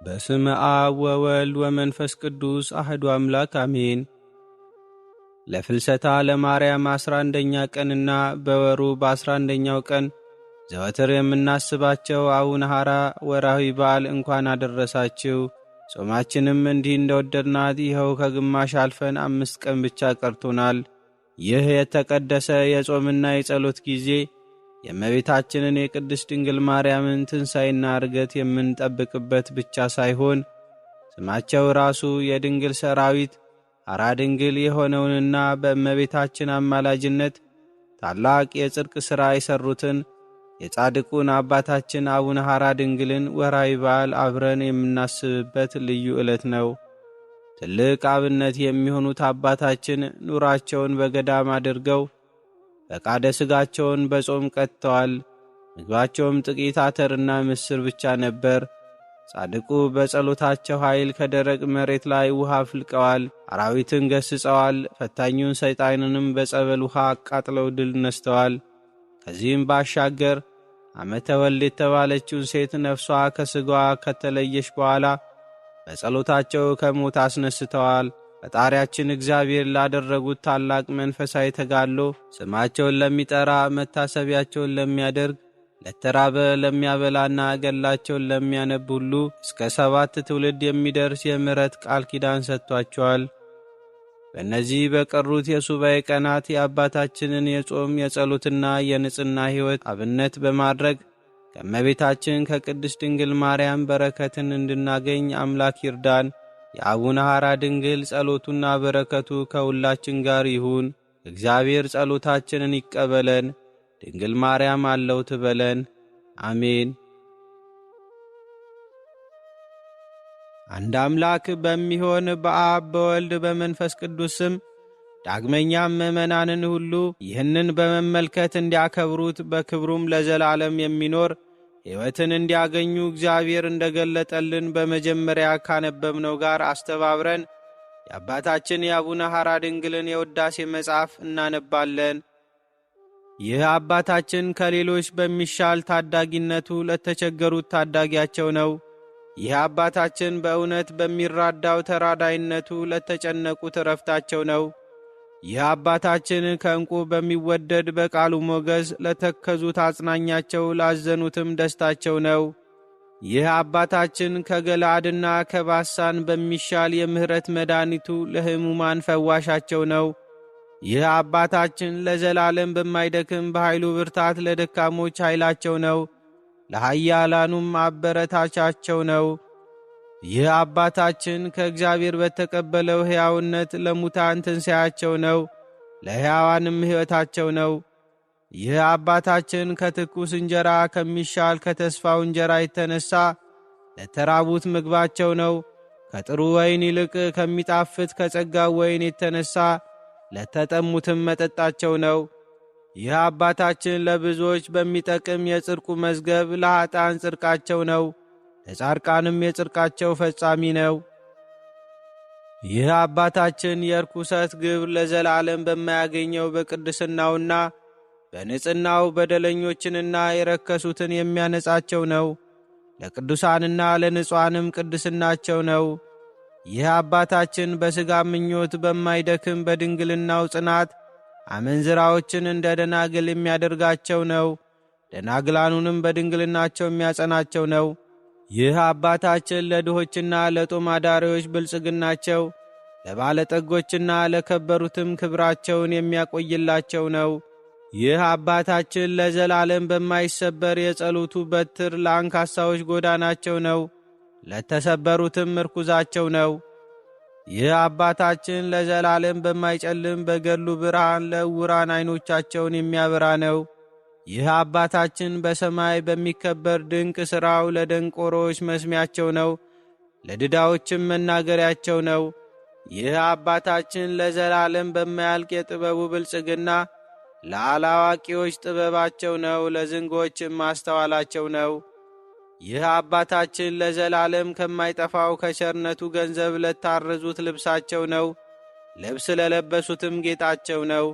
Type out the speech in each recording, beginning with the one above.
በስመ አብ ወወልድ ወመንፈስ ቅዱስ አህዱ አምላክ አሜን። ለፍልሰታ ለማርያም 11ኛ ቀንና በወሩ በ11ኛው ቀን ዘወትር የምናስባቸው አቡነ ሐራ ወርሃዊ በዓል እንኳን አደረሳችሁ። ጾማችንም እንዲህ እንደወደድናት ይኸው ከግማሽ አልፈን 5 ቀን ብቻ ቀርቶናል። ይህ የተቀደሰ የጾምና የጸሎት ጊዜ የእመቤታችንን የቅድስት ድንግል ማርያምን ትንሣኤና ዕርገት የምንጠብቅበት ብቻ ሳይሆን ስማቸው ራሱ የድንግል ሰራዊት ሐራ ድንግል የሆነውንና በእመቤታችን አማላጅነት ታላቅ የጽድቅ ሥራ የሠሩትን የጻድቁን አባታችን አቡነ ሐራ ድንግልን ወርሃዊ በዓል አብረን የምናስብበት ልዩ ዕለት ነው። ትልቅ አብነት የሚሆኑት አባታችን ኑራቸውን በገዳም አድርገው ፈቃደ ሥጋቸውን በጾም ቀጥተዋል። ምግባቸውም ጥቂት አተርና ምስር ብቻ ነበር። ጻድቁ በጸሎታቸው ኃይል ከደረቅ መሬት ላይ ውሃ ፍልቀዋል። አራዊትን ገስጸዋል። ፈታኙን ሰይጣንንም በጸበል ውሃ አቃጥለው ድል ነስተዋል። ከዚህም ባሻገር ዓመተ ወልድ የተባለችውን ሴት ነፍሷ ከሥጋዋ ከተለየች በኋላ በጸሎታቸው ከሞት አስነስተዋል። ፈጣሪያችን እግዚአብሔር ላደረጉት ታላቅ መንፈሳዊ ተጋድሎ ስማቸውን ለሚጠራ መታሰቢያቸውን ለሚያደርግ ለተራበ ለሚያበላና ገላቸውን ለሚያነብ ሁሉ እስከ 7 ትውልድ የሚደርስ የምሕረት ቃል ኪዳን ሰጥቷቸዋል። በእነዚህ በቀሩት የሱባኤ ቀናት የአባታችንን የጾም የጸሎትና የንጽሕና ሕይወት አብነት በማድረግ ከእመቤታችን ከቅድስት ድንግል ማርያም በረከትን እንድናገኝ አምላክ ይርዳን። የአቡነ ሐራ ድንግል ጸሎቱና በረከቱ ከሁላችን ጋር ይሁን። እግዚአብሔር ጸሎታችንን ይቀበለን። ድንግል ማርያም አለው ትበለን። አሜን። አንድ አምላክ በሚሆን በአብ በወልድ በመንፈስ ቅዱስ ስም ዳግመኛም ምእመናንን ሁሉ ይህንን በመመልከት እንዲያከብሩት በክብሩም ለዘላለም የሚኖር ሕይወትን እንዲያገኙ እግዚአብሔር እንደገለጠልን በመጀመሪያ ካነበብነው ጋር አስተባብረን የአባታችን የአቡነ ሐራ ድንግልን የውዳሴ መጽሐፍ እናነባለን። ይህ አባታችን ከሌሎች በሚሻል ታዳጊነቱ ለተቸገሩት ታዳጊያቸው ነው። ይህ አባታችን በእውነት በሚራዳው ተራዳይነቱ ለተጨነቁት ዕረፍታቸው ነው። ይህ አባታችን ከዕንቁ በሚወደድ በቃሉ ሞገስ ለተከዙት አጽናኛቸው፣ ላዘኑትም ደስታቸው ነው። ይህ አባታችን ከገላአድና ከባሳን በሚሻል የምሕረት መድኃኒቱ ለሕሙማን ፈዋሻቸው ነው። ይህ አባታችን ለዘላለም በማይደክም በኃይሉ ብርታት ለደካሞች ኃይላቸው ነው፣ ለኃያላኑም አበረታቻቸው ነው። ይህ አባታችን ከእግዚአብሔር በተቀበለው ሕያውነት ለሙታን ትንሣኤያቸው ነው፣ ለሕያዋንም ሕይወታቸው ነው። ይህ አባታችን ከትኩስ እንጀራ ከሚሻል ከተስፋው እንጀራ የተነሣ ለተራቡት ምግባቸው ነው። ከጥሩ ወይን ይልቅ ከሚጣፍጥ ከጸጋው ወይን የተነሣ ለተጠሙትም መጠጣቸው ነው። ይህ አባታችን ለብዙዎች በሚጠቅም የጽድቁ መዝገብ ለኀጣን ጽድቃቸው ነው፣ ለጻድቃንም የጽድቃቸው ፈጻሚ ነው። ይህ አባታችን የርኩሰት ግብር ለዘላለም በማያገኘው በቅድስናውና በንጽሕናው በደለኞችንና የረከሱትን የሚያነጻቸው ነው፣ ለቅዱሳንና ለንጹዓንም ቅድስናቸው ነው። ይህ አባታችን በሥጋ ምኞት በማይደክም በድንግልናው ጽናት አመንዝራዎችን እንደ ደናግል የሚያደርጋቸው ነው፣ ደናግላኑንም በድንግልናቸው የሚያጸናቸው ነው። ይህ አባታችን ለድሆችና ለጦም አዳሪዎች ብልጽግናቸው፣ ለባለጠጎችና ለከበሩትም ክብራቸውን የሚያቆይላቸው ነው። ይህ አባታችን ለዘላለም በማይሰበር የጸሎቱ በትር ለአንካሳዎች ጎዳናቸው ነው፣ ለተሰበሩትም ምርኩዛቸው ነው። ይህ አባታችን ለዘላለም በማይጨልም በገድሉ ብርሃን ለዕውራን ዐይኖቻቸውን የሚያበራ ነው። ይህ አባታችን በሰማይ በሚከበር ድንቅ ሥራው ለደንቆሮች መስሚያቸው ነው፣ ለድዳዎችም መናገሪያቸው ነው። ይህ አባታችን ለዘላለም በማያልቅ የጥበቡ ብልጽግና ለአላዋቂዎች ጥበባቸው ነው፣ ለዝንጎችም ማስተዋላቸው ነው። ይህ አባታችን ለዘላለም ከማይጠፋው ከቸርነቱ ገንዘብ ለታረዙት ልብሳቸው ነው፣ ልብስ ለለበሱትም ጌጣቸው ነው።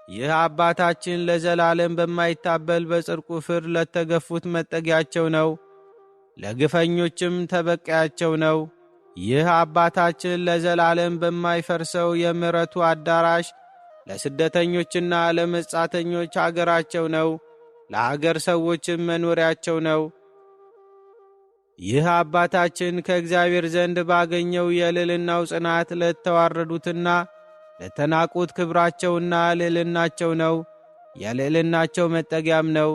ይህ አባታችን ለዘላለም በማይታበል በጽድቁ ፍርድ ለተገፉት መጠጊያቸው ነው፣ ለግፈኞችም ተበቃያቸው ነው። ይህ አባታችን ለዘላለም በማይፈርሰው የምሕረቱ አዳራሽ ለስደተኞችና ለመጻተኞች አገራቸው ነው፣ ለአገር ሰዎችም መኖሪያቸው ነው። ይህ አባታችን ከእግዚአብሔር ዘንድ ባገኘው የልዕልናው ጽናት ለተዋረዱትና ለተናቁት ክብራቸውና ልዕልናቸው ነው፣ የልዕልናቸው መጠጊያም ነው።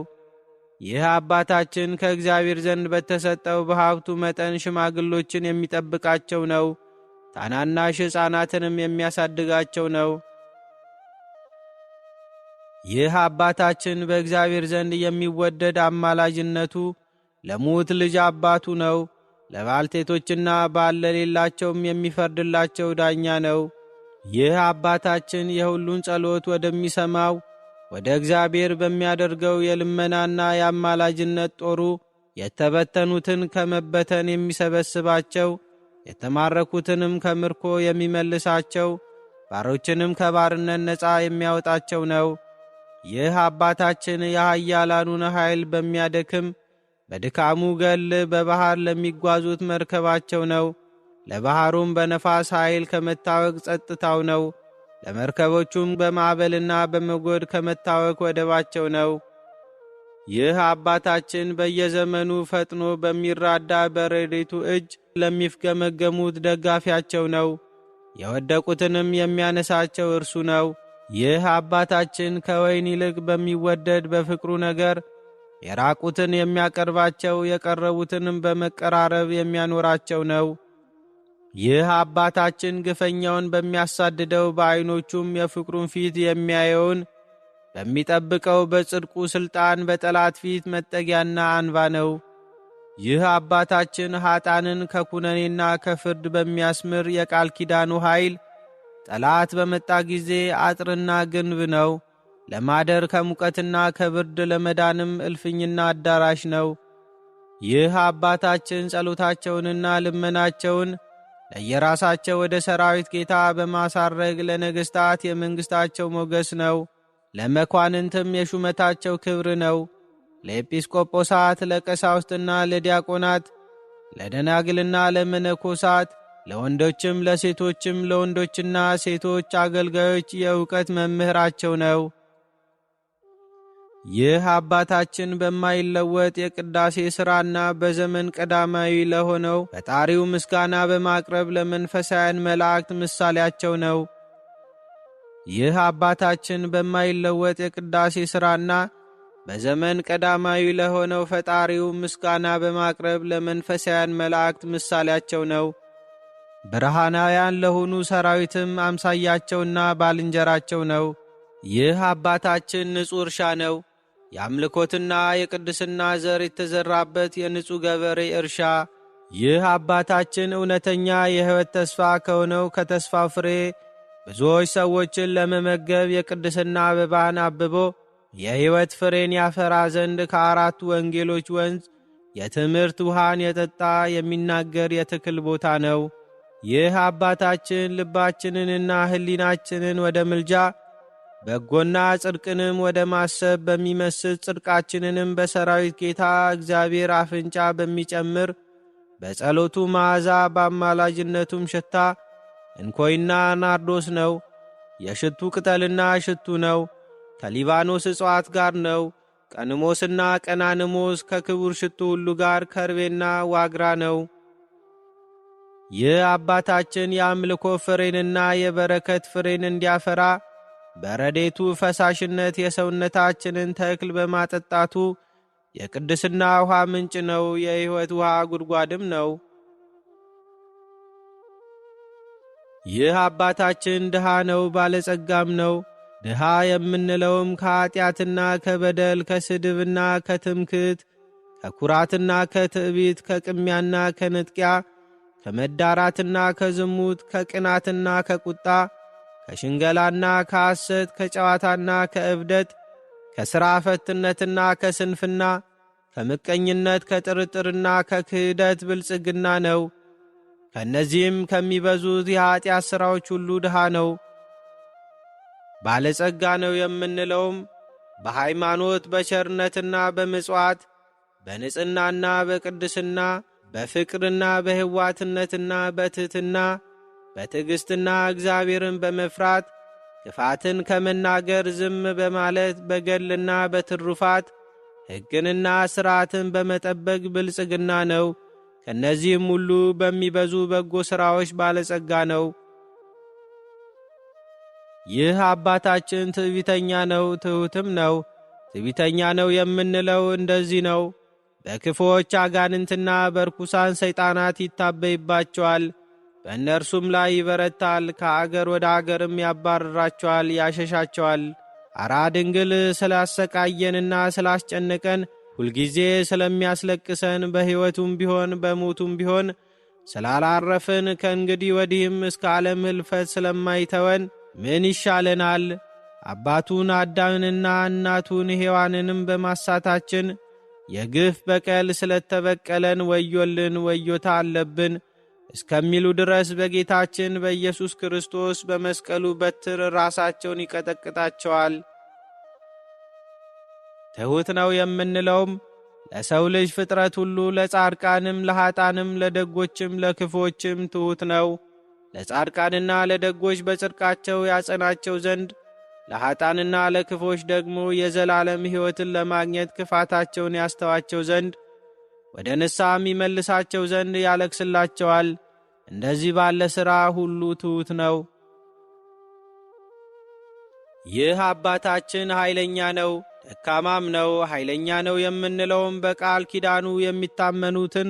ይህ አባታችን ከእግዚአብሔር ዘንድ በተሰጠው በሀብቱ መጠን ሽማግሎችን የሚጠብቃቸው ነው፣ ታናናሽ ሕፃናትንም የሚያሳድጋቸው ነው። ይህ አባታችን በእግዚአብሔር ዘንድ የሚወደድ አማላጅነቱ ለሙት ልጅ አባቱ ነው። ለባልቴቶችና ባል ለሌላቸውም የሚፈርድላቸው ዳኛ ነው። ይህ አባታችን የሁሉን ጸሎት ወደሚሰማው ወደ እግዚአብሔር በሚያደርገው የልመናና የአማላጅነት ጦሩ የተበተኑትን ከመበተን የሚሰበስባቸው፣ የተማረኩትንም ከምርኮ የሚመልሳቸው፣ ባሮችንም ከባርነት ነፃ የሚያወጣቸው ነው። ይህ አባታችን የኃያላኑን ኃይል በሚያደክም በድካሙ ገል በባህር ለሚጓዙት መርከባቸው ነው። ለባህሩም በነፋስ ኃይል ከመታወክ ጸጥታው ነው። ለመርከቦቹም በማዕበልና በመጎድ ከመታወክ ወደባቸው ነው። ይህ አባታችን በየዘመኑ ፈጥኖ በሚራዳ በረድኤቱ እጅ ለሚፍገመገሙት ደጋፊያቸው ነው። የወደቁትንም የሚያነሳቸው እርሱ ነው። ይህ አባታችን ከወይን ይልቅ በሚወደድ በፍቅሩ ነገር የራቁትን የሚያቀርባቸው፣ የቀረቡትንም በመቀራረብ የሚያኖራቸው ነው። ይህ አባታችን ግፈኛውን በሚያሳድደው በዐይኖቹም የፍቅሩን ፊት የሚያየውን በሚጠብቀው በጽድቁ ሥልጣን በጠላት ፊት መጠጊያና አንባ ነው። ይህ አባታችን ኀጣንን ከኩነኔና ከፍርድ በሚያስምር የቃል ኪዳኑ ኃይል ጠላት በመጣ ጊዜ አጥርና ግንብ ነው። ለማደር ከሙቀትና ከብርድ ለመዳንም እልፍኝና አዳራሽ ነው። ይህ አባታችን ጸሎታቸውንና ልመናቸውን ለየራሳቸው ወደ ሰራዊት ጌታ በማሳረግ ለነገሥታት የመንግሥታቸው ሞገስ ነው። ለመኳንንትም የሹመታቸው ክብር ነው። ለኤጲስቆጶሳት፣ ለቀሳውስትና ለዲያቆናት፣ ለደናግልና ለመነኮሳት፣ ለወንዶችም ለሴቶችም፣ ለወንዶችና ሴቶች አገልጋዮች የእውቀት መምህራቸው ነው። ይህ አባታችን በማይለወጥ የቅዳሴ ሥራና በዘመን ቀዳማዊ ለሆነው ፈጣሪው ምስጋና በማቅረብ ለመንፈሳውያን መላእክት ምሳሌያቸው ነው። ይህ አባታችን በማይለወጥ የቅዳሴ ሥራና በዘመን ቀዳማዊ ለሆነው ፈጣሪው ምስጋና በማቅረብ ለመንፈሳውያን መላእክት ምሳሌያቸው ነው። ብርሃናውያን ለሆኑ ሰራዊትም አምሳያቸውና ባልንጀራቸው ነው። ይህ አባታችን ንጹሕ እርሻ ነው። የአምልኮትና የቅድስና ዘር የተዘራበት የንጹሕ ገበሬ እርሻ። ይህ አባታችን እውነተኛ የሕይወት ተስፋ ከሆነው ከተስፋው ፍሬ ብዙዎች ሰዎችን ለመመገብ የቅድስና አበባን አብቦ የሕይወት ፍሬን ያፈራ ዘንድ ከአራቱ ወንጌሎች ወንዝ የትምህርት ውሃን የጠጣ የሚናገር የትክል ቦታ ነው። ይህ አባታችን ልባችንንና ሕሊናችንን ወደ ምልጃ በጎና ጽድቅንም ወደ ማሰብ በሚመስል ጽድቃችንንም በሰራዊት ጌታ እግዚአብሔር አፍንጫ በሚጨምር በጸሎቱ መዓዛ በአማላጅነቱም ሽታ እንኮይና ናርዶስ ነው። የሽቱ ቅጠልና ሽቱ ነው። ከሊባኖስ እጽዋት ጋር ነው። ቀንሞስና ቀናንሞስ ከክቡር ሽቱ ሁሉ ጋር ከርቤና ዋግራ ነው። ይህ አባታችን የአምልኮ ፍሬንና የበረከት ፍሬን እንዲያፈራ በረዴቱ ፈሳሽነት የሰውነታችንን ተክል በማጠጣቱ የቅድስና ውሃ ምንጭ ነው። የሕይወት ውሃ ጉድጓድም ነው። ይህ አባታችን ድሃ ነው፣ ባለጸጋም ነው። ድሃ የምንለውም ከኀጢአትና ከበደል ከስድብና ከትምክት ከኩራትና ከትዕቢት ከቅሚያና ከንጥቂያ ከመዳራትና ከዝሙት ከቅናትና ከቁጣ ከሽንገላና ከሐሰት ከጨዋታና ከእብደት ከሥራ ፈትነትና ከስንፍና ከምቀኝነት ከጥርጥርና ከክህደት ብልጽግና ነው። ከእነዚህም ከሚበዙት የኀጢአት ሥራዎች ሁሉ ድሃ ነው። ባለጸጋ ነው የምንለውም በሃይማኖት በቸርነትና በምጽዋት በንጽሕናና በቅድስና በፍቅርና በሕዋትነትና በትሕትና በትዕግሥትና እግዚአብሔርን በመፍራት ክፋትን ከመናገር ዝም በማለት በገድልና በትሩፋት ሕግንና ሥርዓትን በመጠበቅ ብልጽግና ነው። ከእነዚህም ሁሉ በሚበዙ በጎ ሥራዎች ባለጸጋ ነው። ይህ አባታችን ትዕቢተኛ ነው፣ ትሑትም ነው። ትዕቢተኛ ነው የምንለው እንደዚህ ነው። በክፉዎች አጋንንትና በርኩሳን ሰይጣናት ይታበይባቸዋል፣ በእነርሱም ላይ ይበረታል። ከአገር ወደ አገርም ያባርራቸዋል፣ ያሸሻቸዋል። አራ ድንግል ስላሰቃየንና ስላስጨነቀን ሁልጊዜ ስለሚያስለቅሰን በሕይወቱም ቢሆን በሞቱም ቢሆን ስላላረፍን ከእንግዲህ ወዲህም እስከ ዓለም ሕልፈት ስለማይተወን ምን ይሻለናል? አባቱን አዳምንና እናቱን ሔዋንንም በማሳታችን የግፍ በቀል ስለተበቀለን ወዮልን፣ ወዮታ አለብን እስከሚሉ ድረስ በጌታችን በኢየሱስ ክርስቶስ በመስቀሉ በትር ራሳቸውን ይቀጠቅጣቸዋል። ትሑት ነው የምንለውም ለሰው ልጅ ፍጥረት ሁሉ ለጻድቃንም፣ ለኀጣንም፣ ለደጎችም፣ ለክፎችም ትሑት ነው። ለጻድቃንና ለደጎች በጽድቃቸው ያጸናቸው ዘንድ ለኀጣንና ለክፎች ደግሞ የዘላለም ሕይወትን ለማግኘት ክፋታቸውን ያስተዋቸው ዘንድ ወደ ንስሐም ይመልሳቸው ዘንድ ያለቅስላቸዋል። እንደዚህ ባለ ሥራ ሁሉ ትሑት ነው። ይህ አባታችን ኃይለኛ ነው፣ ደካማም ነው። ኃይለኛ ነው የምንለውም በቃል ኪዳኑ የሚታመኑትን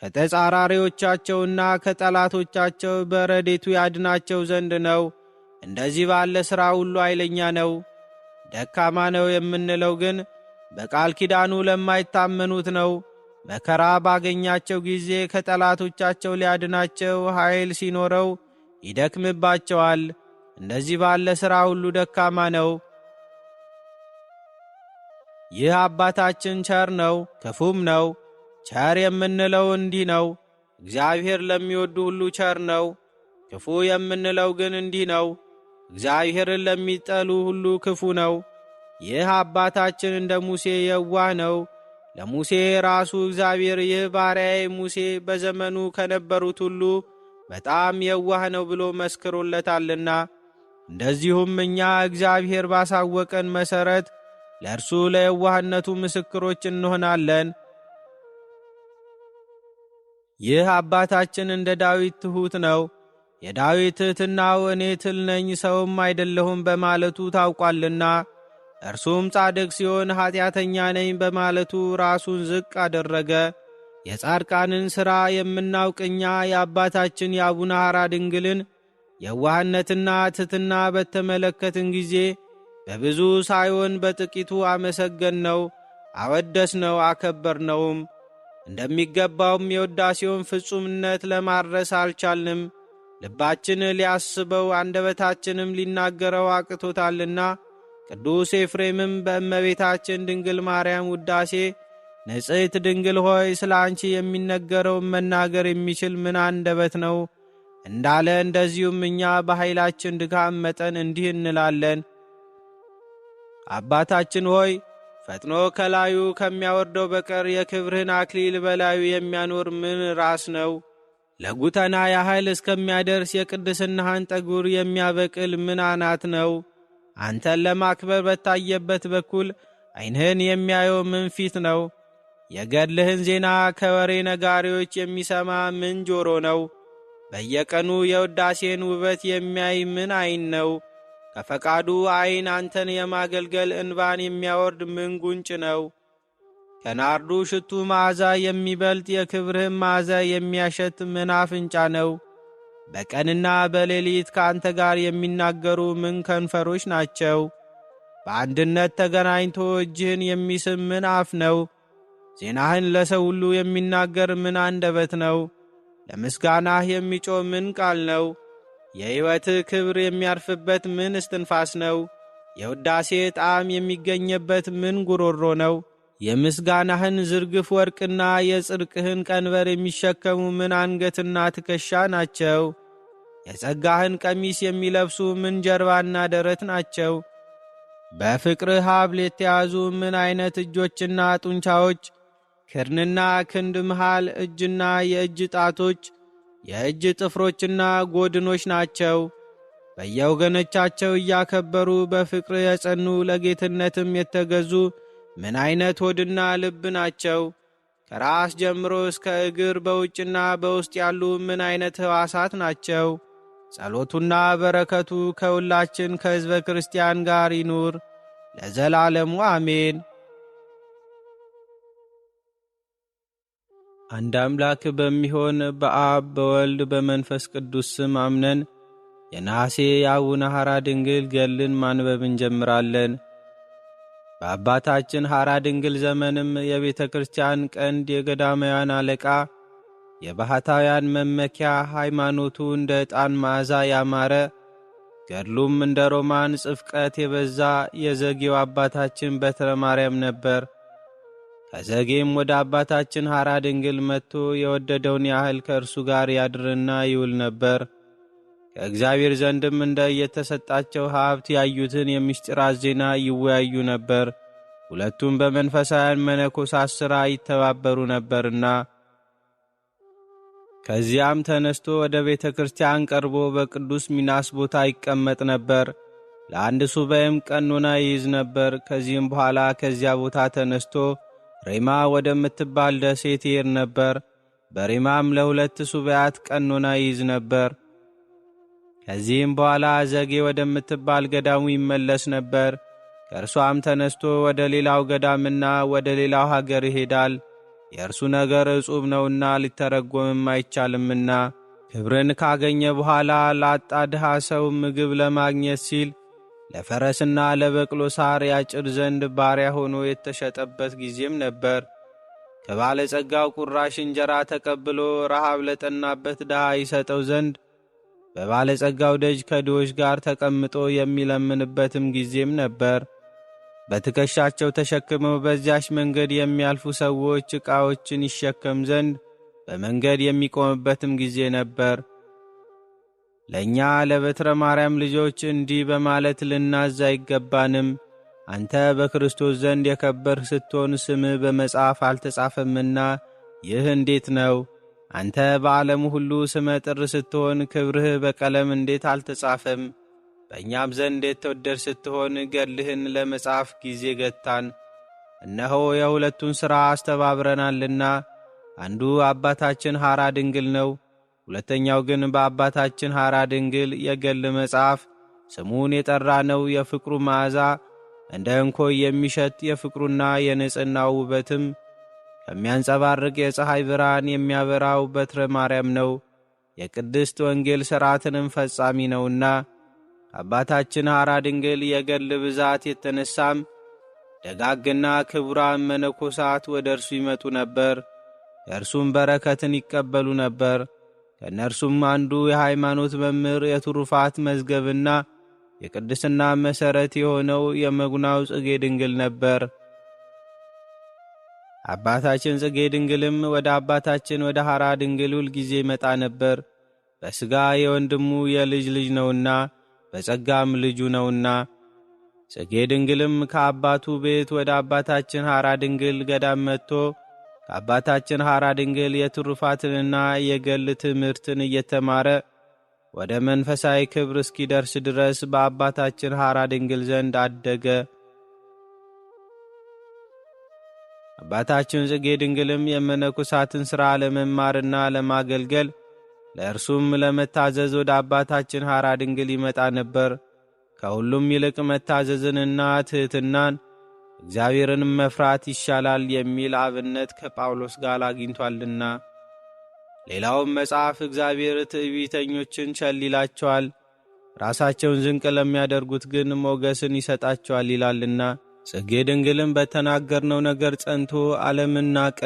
ከተጻራሪዎቻቸውና ከጠላቶቻቸው በረዴቱ ያድናቸው ዘንድ ነው። እንደዚህ ባለ ሥራ ሁሉ ኃይለኛ ነው። ደካማ ነው የምንለው ግን በቃል ኪዳኑ ለማይታመኑት ነው። መከራ ባገኛቸው ጊዜ ከጠላቶቻቸው ሊያድናቸው ኃይል ሲኖረው ይደክምባቸዋል። እንደዚህ ባለ ሥራ ሁሉ ደካማ ነው። ይህ አባታችን ቸር ነው፣ ክፉም ነው። ቸር የምንለው እንዲህ ነው፣ እግዚአብሔር ለሚወዱ ሁሉ ቸር ነው። ክፉ የምንለው ግን እንዲህ ነው፣ እግዚአብሔርን ለሚጠሉ ሁሉ ክፉ ነው። ይህ አባታችን እንደ ሙሴ የዋህ ነው። ለሙሴ ራሱ እግዚአብሔር ይህ ባሪያዬ ሙሴ በዘመኑ ከነበሩት ሁሉ በጣም የዋህ ነው ብሎ መስክሮለታልና፣ እንደዚሁም እኛ እግዚአብሔር ባሳወቀን መሠረት ለእርሱ ለየዋህነቱ ምስክሮች እንሆናለን። ይህ አባታችን እንደ ዳዊት ትሑት ነው። የዳዊት ትሕትናው እኔ ትል ነኝ ሰውም አይደለሁም በማለቱ ታውቋልና፣ እርሱም ጻድቅ ሲሆን ኀጢአተኛ ነኝ በማለቱ ራሱን ዝቅ አደረገ። የጻድቃንን ሥራ የምናውቅ እኛ የአባታችን የአቡነ ሐራ ድንግልን የዋህነትና ትሕትና በተመለከትን ጊዜ በብዙ ሳይሆን በጥቂቱ አመሰገንነው፣ አወደስነው፣ አከበርነውም። እንደሚገባውም የውዳሴውን ፍጹምነት ለማድረስ አልቻልንም። ልባችን ሊያስበው አንደበታችንም ሊናገረው አቅቶታልና። ቅዱስ ኤፍሬምም በእመቤታችን ድንግል ማርያም ውዳሴ ንጽሕት ድንግል ሆይ ስለ አንቺ የሚነገረው መናገር የሚችል ምን አንደበት ነው እንዳለ፣ እንደዚሁም እኛ በኃይላችን ድካም መጠን እንዲህ እንላለን። አባታችን ሆይ ፈጥኖ ከላዩ ከሚያወርደው በቀር የክብርህን አክሊል በላዩ የሚያኖር ምን ራስ ነው? ለጉተና ያህል እስከሚያደርስ የቅድስናህን ጠጉር የሚያበቅል ምን አናት ነው? አንተን ለማክበር በታየበት በኩል ዐይንህን የሚያየው ምን ፊት ነው? የገድልህን ዜና ከወሬ ነጋሪዎች የሚሰማ ምን ጆሮ ነው? በየቀኑ የውዳሴን ውበት የሚያይ ምን ዐይን ነው? ከፈቃዱ ዐይን አንተን የማገልገል እንባን የሚያወርድ ምን ጉንጭ ነው? ከናርዱ ሽቱ መዓዛ የሚበልጥ የክብርህም መዓዛ የሚያሸት ምን አፍንጫ ነው? በቀንና በሌሊት ከአንተ ጋር የሚናገሩ ምን ከንፈሮች ናቸው? በአንድነት ተገናኝቶ እጅህን የሚስም ምን አፍ ነው? ዜናህን ለሰው ሁሉ የሚናገር ምን አንደበት ነው? ለምስጋናህ የሚጮህ ምን ቃል ነው? የሕይወትህ ክብር የሚያርፍበት ምን እስትንፋስ ነው? የውዳሴ ጣዕም የሚገኝበት ምን ጉሮሮ ነው? የምስጋናህን ዝርግፍ ወርቅና የጽድቅህን ቀንበር የሚሸከሙ ምን አንገትና ትከሻ ናቸው? የጸጋህን ቀሚስ የሚለብሱ ምን ጀርባና ደረት ናቸው? በፍቅርህ ሀብል የተያዙ ምን ዐይነት እጆችና ጡንቻዎች፣ ክርንና ክንድ መሃል፣ እጅና የእጅ ጣቶች፣ የእጅ ጥፍሮችና ጎድኖች ናቸው። በየወገኖቻቸው እያከበሩ በፍቅር የጸኑ ለጌትነትም የተገዙ ምን ዓይነት ሆድና ልብ ናቸው! ከራስ ጀምሮ እስከ እግር በውጭና በውስጥ ያሉ ምን ዓይነት ሕዋሳት ናቸው! ጸሎቱና በረከቱ ከሁላችን ከሕዝበ ክርስቲያን ጋር ይኑር ለዘላለሙ አሜን። አንድ አምላክ በሚሆን በአብ በወልድ በመንፈስ ቅዱስ ስም አምነን የነሐሴ የአቡነ ሐራ ድንግል ገድልን ማንበብ እንጀምራለን። በአባታችን ሐራ ድንግል ዘመንም የቤተ ክርስቲያን ቀንድ፣ የገዳማውያን አለቃ፣ የባሕታውያን መመኪያ፣ ሃይማኖቱ እንደ ዕጣን መዓዛ ያማረ፣ ገድሉም እንደ ሮማን ጽፍቀት የበዛ የዘጌው አባታችን በትረ ማርያም ነበር። ከዘጌም ወደ አባታችን ሐራ ድንግል መጥቶ የወደደውን ያህል ከእርሱ ጋር ያድርና ይውል ነበር። ከእግዚአብሔር ዘንድም እንደ የተሰጣቸው ሀብት ያዩትን የምስጢራት ዜና ይወያዩ ነበር። ሁለቱም በመንፈሳውያን መነኮሳት ሥራ ይተባበሩ ነበርና። ከዚያም ተነስቶ ወደ ቤተ ክርስቲያን ቀርቦ በቅዱስ ሚናስ ቦታ ይቀመጥ ነበር። ለአንድ ሱባኤም ቀኖና ይይዝ ነበር። ከዚህም በኋላ ከዚያ ቦታ ተነስቶ ሬማ ወደምትባል ደሴት ይሄድ ነበር። በሬማም ለ2 ሱባኤያት ቀኖና ይይዝ ነበር። ከዚህም በኋላ ዘጌ ወደምትባል ገዳሙ ይመለስ ነበር። ከእርሷም ተነስቶ ወደ ሌላው ገዳምና ወደ ሌላው ሀገር ይሄዳል። የእርሱ ነገር ዕጹብ ነውና ሊተረጎምም አይቻልምና። ክብርን ካገኘ በኋላ ላጣ ድሃ ሰው ምግብ ለማግኘት ሲል ለፈረስና ለበቅሎ ሳር ያጭድ ዘንድ ባሪያ ሆኖ የተሸጠበት ጊዜም ነበር። ከባለጸጋው ቁራሽ እንጀራ ተቀብሎ ረሃብ ለጠናበት ድሃ ይሰጠው ዘንድ በባለጸጋው ደጅ ከድሆች ጋር ተቀምጦ የሚለምንበትም ጊዜም ነበር። በትከሻቸው ተሸክመው በዚያች መንገድ የሚያልፉ ሰዎች ዕቃዎችን ይሸከም ዘንድ በመንገድ የሚቆምበትም ጊዜ ነበር። ለእኛ ለበትረ ማርያም ልጆች እንዲህ በማለት ልናዝ አይገባንም። አንተ በክርስቶስ ዘንድ የከበርህ ስትሆን ስምህ በመጽሐፍ አልተጻፈምና ይህ እንዴት ነው? አንተ በዓለሙ ሁሉ ስመ ጥር ስትሆን ክብርህ በቀለም እንዴት አልተጻፈም? በእኛም ዘንድ የተወደድ ስትሆን ገድልህን ለመጻፍ ጊዜ ገታን። እነሆ የሁለቱን ሥራ አስተባብረናልና አንዱ አባታችን ሐራ ድንግል ነው። ሁለተኛው ግን በአባታችን ሐራ ድንግል የገድል መጽሐፍ ስሙን የጠራ ነው። የፍቅሩ መዓዛ እንደ እንኮይ የሚሸት የፍቅሩና የንጽሕናው ውበትም ከሚያንጸባርቅ የፀሐይ ብርሃን የሚያበራው በትረ ማርያም ነው። የቅድስት ወንጌል ሥርዓትንም ፈጻሚ ነውና አባታችን ሐራ ድንግል የገድል ብዛት የተነሳም ደጋግና ክቡራን መነኮሳት ወደ እርሱ ይመጡ ነበር። ከእርሱም በረከትን ይቀበሉ ነበር። ከእነርሱም አንዱ የሃይማኖት መምህር የትሩፋት መዝገብና የቅድስና መሠረት የሆነው የመጉናው ጽጌ ድንግል ነበር። አባታችን ጽጌ ድንግልም ወደ አባታችን ወደ ሐራ ድንግል ሁል ጊዜ ይመጣ ነበር። በሥጋ የወንድሙ የልጅ ልጅ ነውና በጸጋም ልጁ ነውና። ጽጌ ድንግልም ከአባቱ ቤት ወደ አባታችን ሐራ ድንግል ገዳም መጥቶ ከአባታችን ሐራ ድንግል የትሩፋትንና የገድል ትምህርትን እየተማረ ወደ መንፈሳዊ ክብር እስኪደርስ ድረስ በአባታችን ሐራ ድንግል ዘንድ አደገ። አባታችን ጽጌ ድንግልም የመነኮሳትን ሥራ ለመማርና ለማገልገል ለእርሱም ለመታዘዝ ወደ አባታችን ሐራ ድንግል ይመጣ ነበር። ከሁሉም ይልቅ መታዘዝንና ትሕትናን እግዚአብሔርንም መፍራት ይሻላል የሚል አብነት ከጳውሎስ ጋር አግኝቷልና። ሌላውም መጽሐፍ እግዚአብሔር ትዕቢተኞችን ቸል ይላቸዋል፣ ራሳቸውን ዝንቅ ለሚያደርጉት ግን ሞገስን ይሰጣቸዋል ይላልና። ጽጌ ድንግልም በተናገርነው ነገር ጸንቶ ዓለምን ናቀ።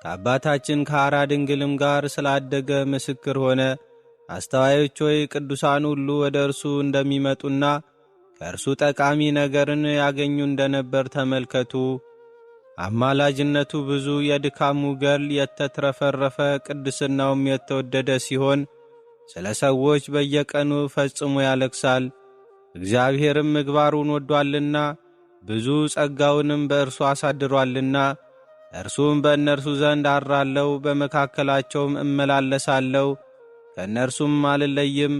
ከአባታችን ከሐራ ድንግልም ጋር ስላደገ ምስክር ሆነ። አስተዋዮች ሆይ ቅዱሳን ሁሉ ወደ እርሱ እንደሚመጡና ከእርሱ ጠቃሚ ነገርን ያገኙ እንደነበር ተመልከቱ። አማላጅነቱ ብዙ፣ የድካሙ ገድል የተትረፈረፈ፣ ቅድስናውም የተወደደ ሲሆን ስለ ሰዎች በየቀኑ ፈጽሞ ያለቅሳል። እግዚአብሔርም ምግባሩን ወዷልና ብዙ ጸጋውንም በእርሱ አሳድሯልና እርሱም በእነርሱ ዘንድ አድራለሁ፣ በመካከላቸውም እመላለሳለሁ፣ ከእነርሱም አልለይም፣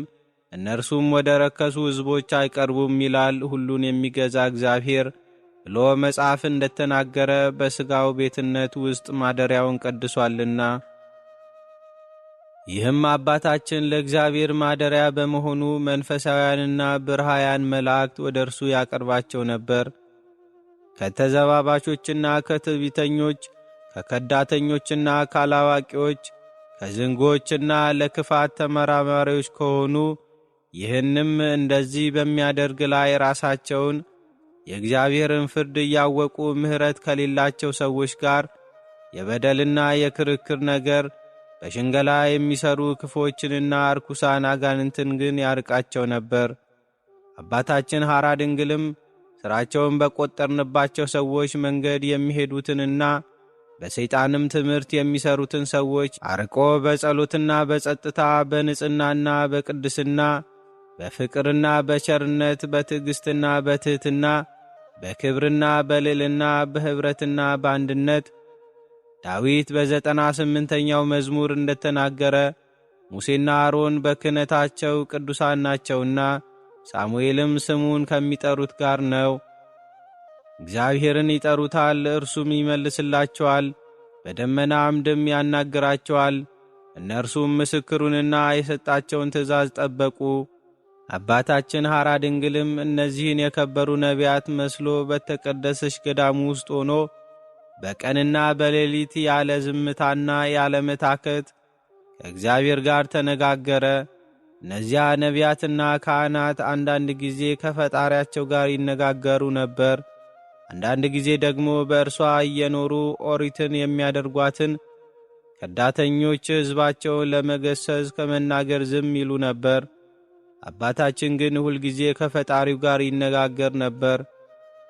እነርሱም ወደ ረከሱ ሕዝቦች አይቀርቡም ይላል ሁሉን የሚገዛ እግዚአብሔር ብሎ መጽሐፍ እንደተናገረ በሥጋው ቤትነት ውስጥ ማደሪያውን ቀድሷልና። ይህም አባታችን ለእግዚአብሔር ማደሪያ በመሆኑ መንፈሳውያንና ብርሃያን መላእክት ወደ እርሱ ያቀርባቸው ነበር። ከተዘባባቾችና ከትዕቢተኞች፣ ከከዳተኞችና ካላዋቂዎች፣ ከዝንጎችና ለክፋት ተመራማሪዎች ከሆኑ ይህንም እንደዚህ በሚያደርግ ላይ ራሳቸውን የእግዚአብሔርን ፍርድ እያወቁ ምሕረት ከሌላቸው ሰዎች ጋር የበደልና የክርክር ነገር በሽንገላ የሚሰሩ ክፎችንና ርኩሳን አጋንንትን ግን ያርቃቸው ነበር። አባታችን ሐራ ድንግልም ሥራቸውን በቈጠርንባቸው ሰዎች መንገድ የሚሄዱትንና በሰይጣንም ትምህርት የሚሰሩትን ሰዎች አርቆ በጸሎትና በጸጥታ በንጽሕናና በቅድስና በፍቅርና በቸርነት በትዕግሥትና በትሕትና በክብርና በልዕልና በኅብረትና በአንድነት ዳዊት በ98ኛው መዝሙር እንደተናገረ ሙሴና አሮን በክህነታቸው ቅዱሳን ናቸውና ሳሙኤልም ስሙን ከሚጠሩት ጋር ነው። እግዚአብሔርን ይጠሩታል፣ እርሱም ይመልስላቸዋል፣ በደመና አምድም ያናግራቸዋል። እነርሱም ምስክሩንና የሰጣቸውን ትእዛዝ ጠበቁ። አባታችን ሐራ ድንግልም እነዚህን የከበሩ ነቢያት መስሎ በተቀደሰች ገዳም ውስጥ ሆኖ በቀንና በሌሊት ያለ ዝምታና ያለ መታከት ከእግዚአብሔር ጋር ተነጋገረ። እነዚያ ነቢያትና ካህናት አንዳንድ ጊዜ ከፈጣሪያቸው ጋር ይነጋገሩ ነበር። አንዳንድ ጊዜ ደግሞ በእርሷ እየኖሩ ኦሪትን የሚያደርጓትን ከዳተኞች ሕዝባቸውን ለመገሰጽ ከመናገር ዝም ይሉ ነበር። አባታችን ግን ሁልጊዜ ከፈጣሪው ጋር ይነጋገር ነበር።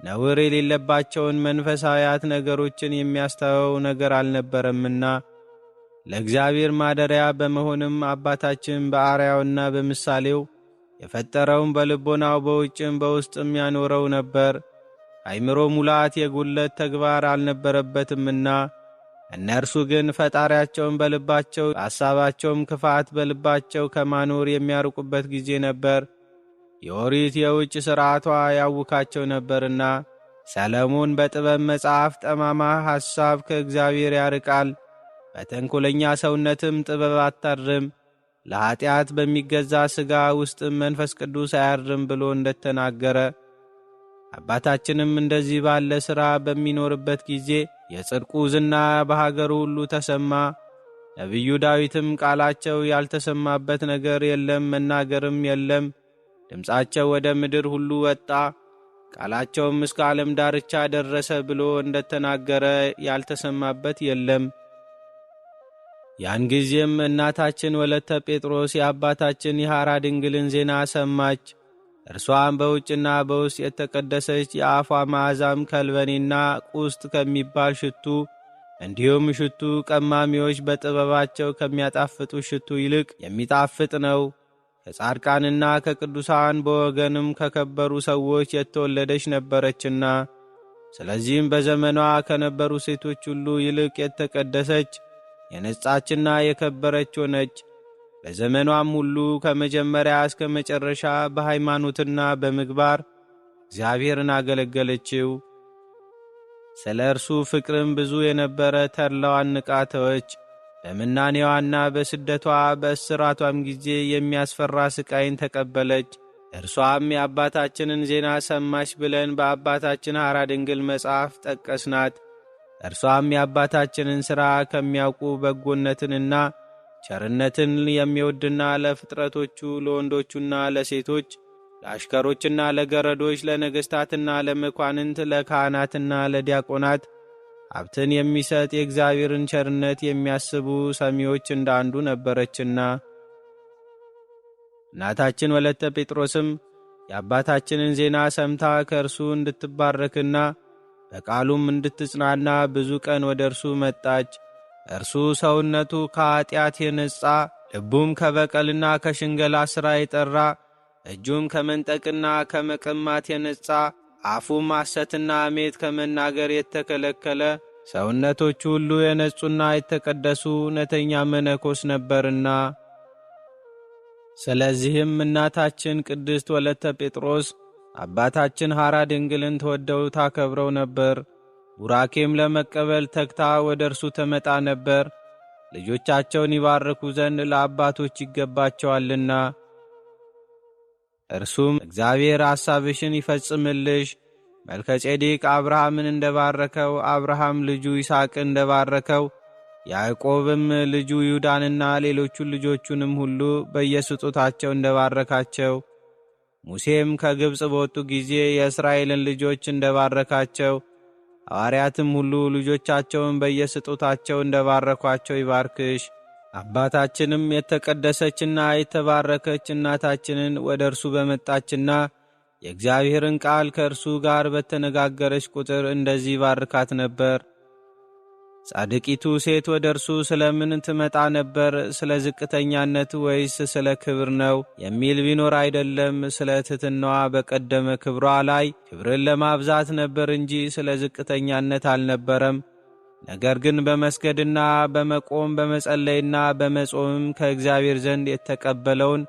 ነውር የሌለባቸውን መንፈሳዊያት ነገሮችን የሚያስተወው ነገር አልነበረምና ለእግዚአብሔር ማደሪያ በመሆንም አባታችን በአርአያውና በምሳሌው የፈጠረውን በልቦናው በውጭም በውስጥም ያኖረው ነበር። አእምሮ ሙላት የጉለት ተግባር አልነበረበትምና እነርሱ ግን ፈጣሪያቸውን በልባቸው ሐሳባቸውም ክፋት በልባቸው ከማኖር የሚያርቁበት ጊዜ ነበር። የኦሪት የውጭ ሥርዓቷ ያውካቸው ነበርና ሰለሞን በጥበብ መጽሐፍ ጠማማ ሐሳብ ከእግዚአብሔር ያርቃል፣ በተንኰለኛ ሰውነትም ጥበብ አታድርም፣ ለኀጢአት በሚገዛ ሥጋ ውስጥም መንፈስ ቅዱስ አያድርም ብሎ እንደተናገረ አባታችንም እንደዚህ ባለ ሥራ በሚኖርበት ጊዜ የጽድቁ ዝና በሀገሩ ሁሉ ተሰማ። ነቢዩ ዳዊትም ቃላቸው ያልተሰማበት ነገር የለም፣ መናገርም የለም፣ ድምፃቸው ወደ ምድር ሁሉ ወጣ፣ ቃላቸውም እስከ ዓለም ዳርቻ ደረሰ ብሎ እንደተናገረ ያልተሰማበት የለም። ያን ጊዜም እናታችን ወለተ ጴጥሮስ የአባታችን የሐራ ድንግልን ዜና ሰማች። እርሷም በውጭና በውስጥ የተቀደሰች የአፏ መዓዛም ከልበኔና ቁስጥ ከሚባል ሽቱ እንዲሁም ሽቱ ቀማሚዎች በጥበባቸው ከሚያጣፍጡ ሽቱ ይልቅ የሚጣፍጥ ነው። ከጻድቃንና ከቅዱሳን በወገንም ከከበሩ ሰዎች የተወለደች ነበረችና ስለዚህም በዘመኗ ከነበሩ ሴቶች ሁሉ ይልቅ የተቀደሰች የነጻችና የከበረች ሆነች። በዘመኗም ሁሉ ከመጀመሪያ እስከ መጨረሻ በሃይማኖትና በምግባር እግዚአብሔርን አገለገለችው። ስለ እርሱ ፍቅርም ብዙ የነበረ ተድላዋን ንቃ ተወች። በምናኔዋና በስደቷ በእስራቷም ጊዜ የሚያስፈራ ስቃይን ተቀበለች። እርሷም የአባታችንን ዜና ሰማች ብለን በአባታችን ሐራ ድንግል መጽሐፍ ጠቀስናት። እርሷም የአባታችንን ሥራ ከሚያውቁ በጎነትንና ቸርነትን የሚወድና ለፍጥረቶቹ ለወንዶቹና ለሴቶች ለአሽከሮችና ለገረዶች ለነገሥታትና ለመኳንንት ለካህናትና ለዲያቆናት ሀብትን የሚሰጥ የእግዚአብሔርን ቸርነት የሚያስቡ ሰሚዎች እንደ አንዱ ነበረችና እናታችን ወለተ ጴጥሮስም የአባታችንን ዜና ሰምታ ከእርሱ እንድትባረክና በቃሉም እንድትጽናና ብዙ ቀን ወደ እርሱ መጣች። እርሱ ሰውነቱ ከኀጢአት የነጻ ልቡም ከበቀልና ከሽንገላ ሥራ የጠራ እጁም ከመንጠቅና ከመቀማት የነጻ አፉም ሐሰትና አሜት ከመናገር የተከለከለ ሰውነቶቹ ሁሉ የነጹና የተቀደሱ እውነተኛ መነኮስ ነበርና። ስለዚህም እናታችን ቅድስት ወለተ ጴጥሮስ አባታችን ሐራ ድንግልን ተወደው ታከብረው ነበር። ቡራኬም ለመቀበል ተግታ ወደ እርሱ ትመጣ ነበር። ልጆቻቸውን ይባርኩ ዘንድ ለአባቶች ይገባቸዋልና። እርሱም እግዚአብሔር ሐሳብሽን ይፈጽምልሽ፣ መልከጼዴቅ አብርሃምን እንደባረከው አብርሃም ልጁ ይስሐቅን እንደባረከው ያዕቆብም ልጁ ይሁዳንና ሌሎቹን ልጆቹንም ሁሉ በየስጦታቸው እንደባረካቸው፣ ሙሴም ከግብፅ በወጡ ጊዜ የእስራኤልን ልጆች እንደባረካቸው፣ ሐዋርያትም ሁሉ ልጆቻቸውን በየስጦታቸው እንደባረኳቸው ይባርክሽ። አባታችንም የተቀደሰችና የተባረከች እናታችንን ወደ እርሱ በመጣችና የእግዚአብሔርን ቃል ከእርሱ ጋር በተነጋገረች ቁጥር እንደዚህ ባርካት ነበር። ጻድቂቱ ሴት ወደ እርሱ ስለምን ትመጣ ነበር? ስለ ዝቅተኛነት ወይስ ስለ ክብር ነው የሚል ቢኖር አይደለም። ስለ ትሕትናዋ በቀደመ ክብሯ ላይ ክብርን ለማብዛት ነበር እንጂ ስለ ዝቅተኛነት አልነበረም። ነገር ግን በመስገድና በመቆም በመጸለይና በመጾምም ከእግዚአብሔር ዘንድ የተቀበለውን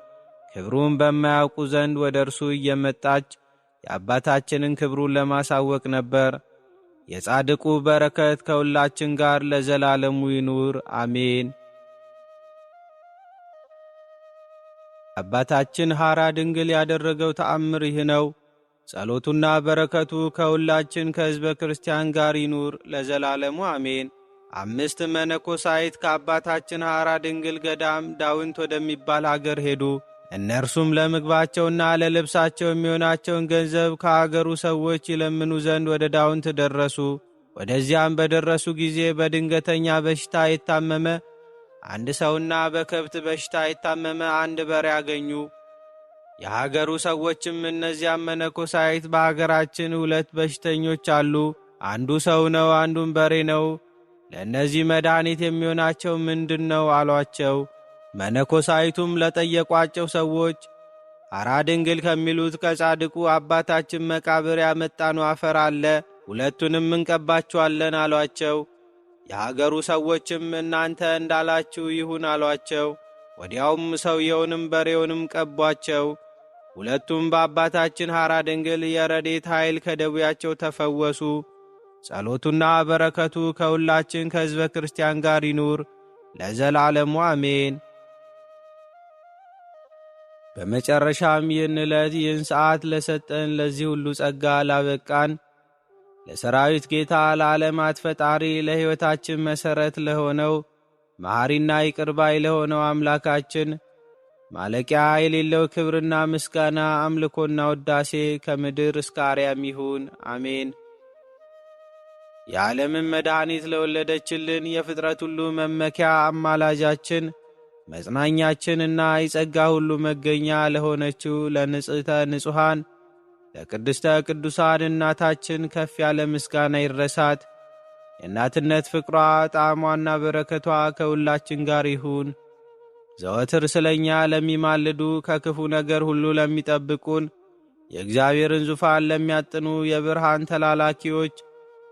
ክብሩን በማያውቁ ዘንድ ወደ እርሱ እየመጣች የአባታችንን ክብሩን ለማሳወቅ ነበር። የጻድቁ በረከት ከሁላችን ጋር ለዘላለሙ ይኑር አሜን። አባታችን ሐራ ድንግል ያደረገው ተአምር ይህ ነው። ጸሎቱና በረከቱ ከሁላችን ከሕዝበ ክርስቲያን ጋር ይኑር ለዘላለሙ አሜን። 5 መነኮሳይት ከአባታችን ሐራ ድንግል ገዳም ዳውንት ወደሚባል አገር ሄዱ። እነርሱም ለምግባቸውና ለልብሳቸው የሚሆናቸውን ገንዘብ ከአገሩ ሰዎች ይለምኑ ዘንድ ወደ ዳውንት ደረሱ። ወደዚያም በደረሱ ጊዜ በድንገተኛ በሽታ የታመመ አንድ ሰውና በከብት በሽታ የታመመ አንድ በሬ አገኙ። የሀገሩ ሰዎችም እነዚያም መነኮሳይት በአገራችን 2 በሽተኞች አሉ፣ አንዱ ሰው ነው፣ አንዱም በሬ ነው። ለእነዚህ መድኃኒት የሚሆናቸው ምንድን ነው አሏቸው። መነኮሳይቱም ለጠየቋቸው ሰዎች ሐራ ድንግል ከሚሉት ከጻድቁ አባታችን መቃብር ያመጣነው አፈር አለ፣ 2ቱንም እንቀባቸዋለን አሏቸው። የሀገሩ ሰዎችም እናንተ እንዳላችሁ ይሁን አሏቸው። ወዲያውም ሰውየውንም በሬውንም ቀቧቸው። 2ቱም በአባታችን ሐራ ድንግል የረድኤት ኃይል ከደዌያቸው ተፈወሱ። ጸሎቱና በረከቱ ከሁላችን ከሕዝበ ክርስቲያን ጋር ይኑር ለዘላለሙ አሜን። በመጨረሻም ይህን ዕለት ይህን ሰዓት ለሰጠን ለዚህ ሁሉ ጸጋ ላበቃን ለሰራዊት ጌታ ለዓለማት ፈጣሪ ለሕይወታችን መሠረት ለሆነው መሐሪና ይቅር ባይ ለሆነው አምላካችን ማለቂያ የሌለው ክብርና ምስጋና አምልኮና ውዳሴ ከምድር እስከ አርያም ይሁን አሜን። የዓለምን መድኃኒት ለወለደችልን የፍጥረት ሁሉ መመኪያ አማላጃችን መጽናኛችንና የጸጋ ሁሉ መገኛ ለሆነችው ለንጽሕተ ንጹሐን ለቅድስተ ቅዱሳን እናታችን ከፍ ያለ ምስጋና ይድረሳት። የእናትነት ፍቅሯ ጣዕሟና በረከቷ ከሁላችን ጋር ይሁን። ዘወትር ስለኛ ለሚማልዱ ከክፉ ነገር ሁሉ ለሚጠብቁን የእግዚአብሔርን ዙፋን ለሚያጥኑ የብርሃን ተላላኪዎች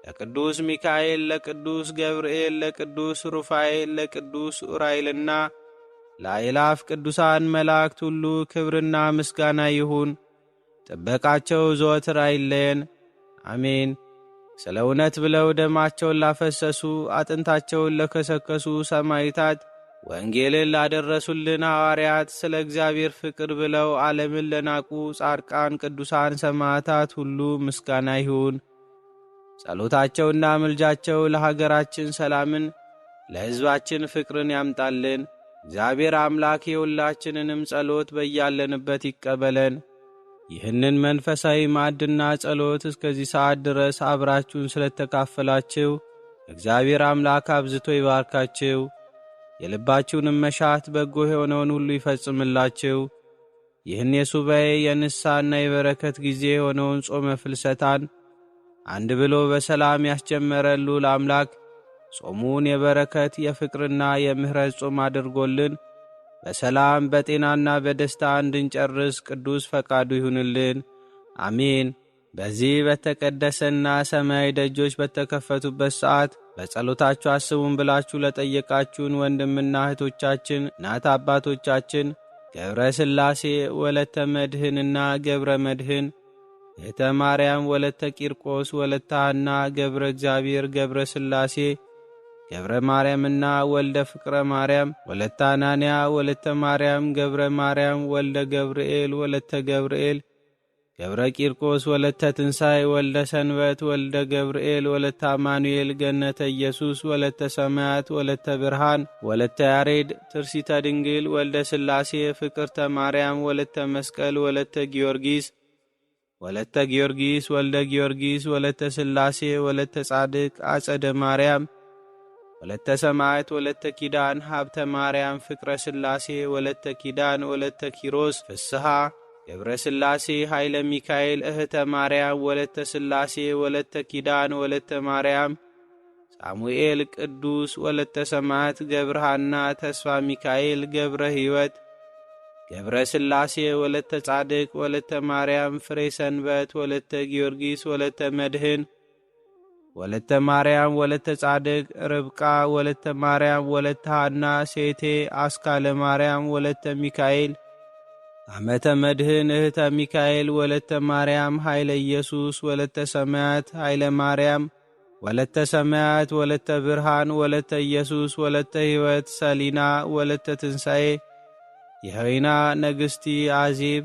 ለቅዱስ ሚካኤል፣ ለቅዱስ ገብርኤል፣ ለቅዱስ ሩፋኤል፣ ለቅዱስ ኡራኤልና ለአእላፍ ቅዱሳን መላእክት ሁሉ ክብርና ምስጋና ይሁን። ጥበቃቸው ዘወትር አይለየን አሜን። ስለ እውነት ብለው ደማቸውን ላፈሰሱ አጥንታቸውን ለከሰከሱ ሰማዕታት ወንጌልን ላደረሱልን ሐዋርያት ስለ እግዚአብሔር ፍቅር ብለው ዓለምን ለናቁ ጻድቃን ቅዱሳን ሰማዕታት ሁሉ ምስጋና ይሁን። ጸሎታቸውና ምልጃቸው ለሀገራችን ሰላምን ለሕዝባችን ፍቅርን ያምጣልን። እግዚአብሔር አምላክ የሁላችንንም ጸሎት በያለንበት ይቀበለን። ይህንን መንፈሳዊ ማዕድና ጸሎት እስከዚህ ሰዓት ድረስ አብራችሁን ስለተካፈላችሁ እግዚአብሔር አምላክ አብዝቶ ይባርካችሁ። የልባችሁንም መሻት በጎ የሆነውን ሁሉ ይፈጽምላችሁ። ይህን የሱባኤ የንስሐና የበረከት ጊዜ የሆነውን ጾመ ፍልሰታን አንድ ብሎ በሰላም ያስጀመረሉ ለአምላክ ጾሙን የበረከት የፍቅርና የምሕረት ጾም አድርጎልን በሰላም በጤናና በደስታ እንድንጨርስ ቅዱስ ፈቃዱ ይሁንልን አሜን። በዚህ በተቀደሰና ሰማያዊ ደጆች በተከፈቱበት ሰዓት በጸሎታችሁ አስቡን ብላችሁ ለጠየቃችሁን ወንድምና እህቶቻችን፣ እናት አባቶቻችን ገብረ ሥላሴ ወለተ መድህንና ገብረ መድህን፣ እህተ ማርያም ወለተ ቂርቆስ ወለተ ሐና ገብረ እግዚአብሔር ገብረ ሥላሴ ገብረ ማርያምና ወልደ ፍቅረ ማርያም ወለተ አናንያ ወለተ ማርያም ገብረ ማርያም ወልደ ገብርኤል ወለተ ገብርኤል ገብረ ቂርቆስ ወለተ ትንሣኤ ወልደ ሰንበት ወልደ ገብርኤል ወለተ አማኑኤል ገነተ ኢየሱስ ወለተ ሰማያት ወለተ ብርሃን ወለተ ያሬድ ትርሲተ ድንግል ወልደ ሥላሴ ፍቅርተ ማርያም ወለተ መስቀል ወለተ ጊዮርጊስ ወልደ ጊዮርጊስ ወለተ ሥላሴ ወለተ ጻድቅ አጸደ ማርያም ወለተ ሰማዕት ወለተ ኪዳን ሀብተ ማርያም ፍቅረ ሥላሴ ወለተ ኪዳን ወለተ ኪሮስ ፍስሐ ገብረ ሥላሴ ኃይለ ሚካኤል እህተ ማርያም ወለተ ሥላሴ ወለተ ኪዳን ወለተ ማርያም ሳሙኤል ቅዱስ ወለተ ሰማዕት ገብረሃና ተስፋ ሚካኤል ገብረ ሕይወት ገብረ ሥላሴ ወለተ ጻድቅ ወለተ ማርያም ፍሬ ሰንበት ወለተ ጊዮርጊስ ወለተ መድህን ወለተ ማርያም ወለተ ጻድቅ ርብቃ ወለተ ማርያም ወለተ ሐና ሴቴ አስካለ ማርያም ወለተ ሚካኤል አመተ መድህን እህተ ሚካኤል ወለተ ማርያም ኃይለ ኢየሱስ ወለተ ሰማያት ኃይለ ማርያም ወለተ ሰማያት ወለተ ብርሃን ወለተ ኢየሱስ ወለተ ሕይወት ሰሊና ወለተ ትንሣኤ የሆይና ነግሥቲ አዚብ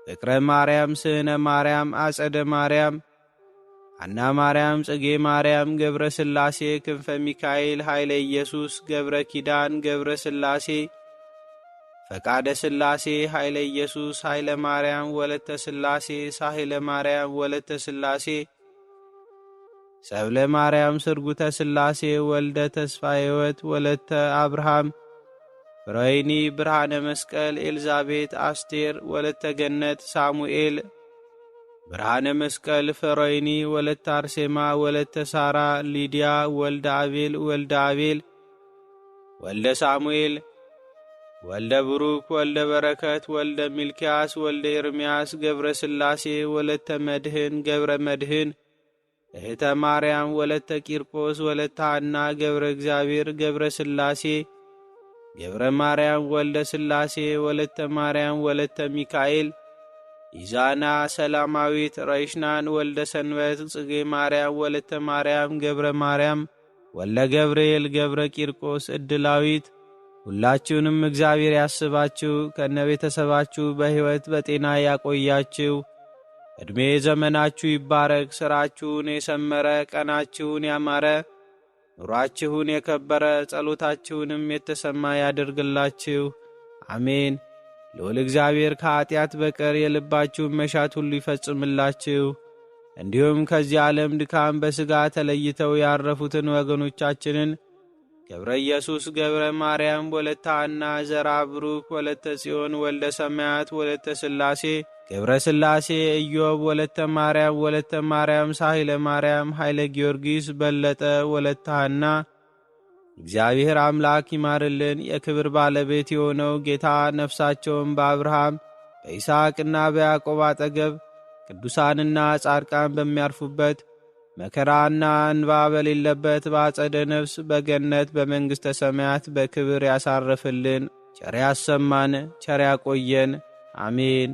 ፍቅረ ማርያም ስህነ ማርያም አጸደ ማርያም አና ማርያም ጽጌ ማርያም ገብረ ሥላሴ ክንፈ ሚካኤል ኃይለ ኢየሱስ ገብረ ኪዳን ገብረ ሥላሴ ፈቃደ ሥላሴ ኃይለ ኢየሱስ ኃይለ ማርያም ወለተ ሥላሴ ሳህለ ማርያም ወለተ ሥላሴ ሰብለ ማርያም ስርጉተ ሥላሴ ወልደ ተስፋ ሕይወት ወለተ አብርሃም ፍሮይኒ ብርሃነ መስቀል ኤልዛቤት አስቴር ወለተ ገነት ሳሙኤል ብርሃነ መስቀል ፍሮይኒ ወለተ አርሴማ ወለተ ሳራ ሊዲያ ወልደ አቤል ወልደ ሳሙኤል ወልደ ብሩክ ወልደ በረከት ወልደ ሚልኪያስ ወልደ ኤርምያስ ገብረ ሥላሴ ወለተ መድህን ገብረ መድህን እህተ ማርያም ወለተ ቂርቆስ ወለተ ሐና ገብረ እግዚአብሔር ገብረ ሥላሴ ገብረ ማርያም ወልደ ሥላሴ ወለተ ማርያም ወለተ ሚካኤል ኢዛና ሰላማዊት ረይሽናን ወልደ ሰንበት ጽጌ ማርያም ወለተ ማርያም ገብረ ማርያም ወልደ ገብርኤል ገብረ ቂርቆስ ዕድላዊት ሁላችሁንም እግዚአብሔር ያስባችሁ ከነቤተሰባችሁ በሕይወት በጤና ያቆያችሁ። ዕድሜ ዘመናችሁ ይባረክ፣ ሥራችሁን የሰመረ ቀናችሁን ያማረ ኑሯችሁን የከበረ ጸሎታችሁንም የተሰማ ያደርግላችሁ። አሜን። ልዑል እግዚአብሔር ከኀጢአት በቀር የልባችሁን መሻት ሁሉ ይፈጽምላችሁ። እንዲሁም ከዚህ ዓለም ድካም በሥጋ ተለይተው ያረፉትን ወገኖቻችንን ገብረ ኢየሱስ ገብረ ማርያም ወለተ ሐና ዘራ ብሩክ ወለተ ጽዮን ወልደ ሰማያት ወለተ ሥላሴ ገብረ ሥላሴ ኢዮብ ወለተ ማርያም ሳህለ ማርያም ኃይለ ጊዮርጊስ በለጠ ወለተ ሐና እግዚአብሔር አምላክ ይማርልን። የክብር ባለቤት የሆነው ጌታ ነፍሳቸውን በአብርሃም በይስሐቅና በያዕቆብ አጠገብ ቅዱሳንና ጻድቃን በሚያርፉበት መከራና እንባ በሌለበት በአጸደ ነፍስ በገነት በመንግሥተ ሰማያት በክብር ያሳርፍልን። ቸር ያሰማን፣ ቸር ያቆየን። አሜን።